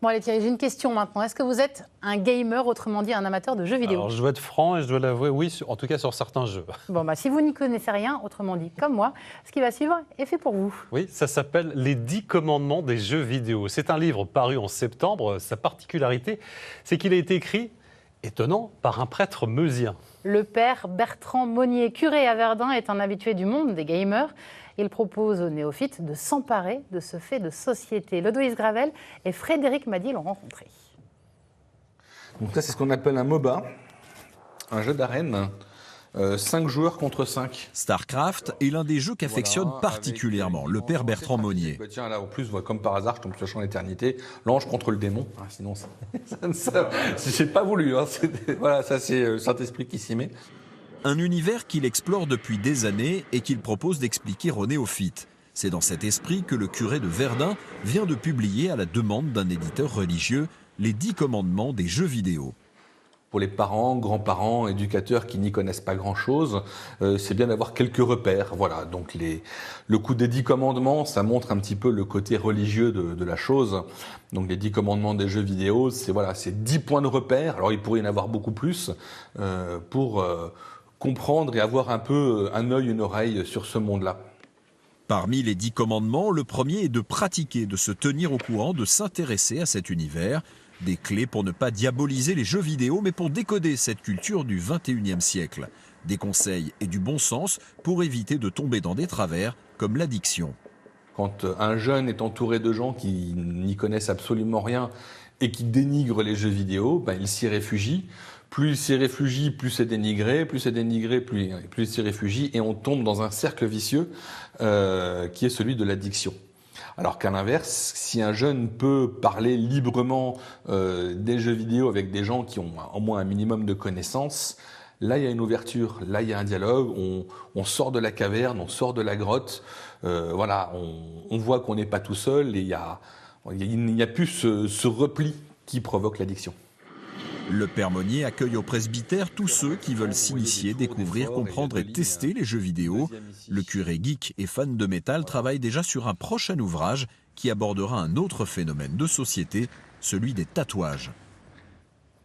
Bon allez Thierry, j'ai une question maintenant. Est-ce que vous êtes un gamer, autrement dit un amateur de jeux vidéo? Alors je dois être franc et je dois l'avouer, oui, en tout cas sur certains jeux. Bon si vous n'y connaissez rien, autrement dit comme moi, ce qui va suivre est fait pour vous. Oui, ça s'appelle Les 10 commandements des jeux vidéo. C'est un livre paru en septembre. Sa particularité, c'est qu'il a été écrit, étonnant, par un prêtre meusien. Le père Bertrand Monnier, curé à Verdun, est un habitué du monde des gamers. Il propose aux néophytes de s'emparer de ce fait de société. Lodoïs Gravel et Frédéric Mady l'ont rencontré. Donc ça, c'est ce qu'on appelle un MOBA, un jeu d'arène, 5 joueurs contre 5. StarCraft est l'un des jeux qu'affectionne particulièrement le père Bertrand Monnier. Tiens, là, en plus, comme par hasard, je tombe sur le champ d'éternité, l'ange contre le démon. Sinon, j'ai pas voulu. Voilà, ça c'est le Saint-Esprit qui s'y met. Un univers qu'il explore depuis des années et qu'il propose d'expliquer aux néophytes. C'est dans cet esprit que le curé de Verdun vient de publier, à la demande d'un éditeur religieux, les 10 commandements des jeux vidéo. Pour les parents, grands-parents, éducateurs qui n'y connaissent pas grand-chose, c'est bien d'avoir quelques repères. Voilà, donc le coup des 10 commandements, ça montre un petit peu le côté religieux de la chose. Donc les 10 commandements des jeux vidéo, c'est 10 points de repère. Alors il pourrait y en avoir beaucoup plus pour comprendre et avoir un peu un œil, une oreille sur ce monde-là. Parmi les 10 commandements, le premier est de pratiquer, de se tenir au courant, de s'intéresser à cet univers. Des clés pour ne pas diaboliser les jeux vidéo, mais pour décoder cette culture du 21e siècle. Des conseils et du bon sens pour éviter de tomber dans des travers comme l'addiction. Quand un jeune est entouré de gens qui n'y connaissent absolument rien et qui dénigrent les jeux vidéo, il s'y réfugie. Plus il s'y réfugie, plus c'est dénigré, plus c'est dénigré, plus il s'y réfugie, et on tombe dans un cercle vicieux qui est celui de l'addiction. Alors qu'à l'inverse, si un jeune peut parler librement des jeux vidéo avec des gens qui ont au moins un minimum de connaissances, là il y a une ouverture, là il y a un dialogue, on sort de la caverne, on sort de la grotte, voilà, on voit qu'on n'est pas tout seul et il n'y a plus ce repli qui provoque l'addiction. Le père Monnier accueille au presbytère tous ceux qui veulent s'initier, découvrir, comprendre et tester les jeux vidéo. Le curé geek et fan de métal travaille déjà sur un prochain ouvrage qui abordera un autre phénomène de société, celui des tatouages.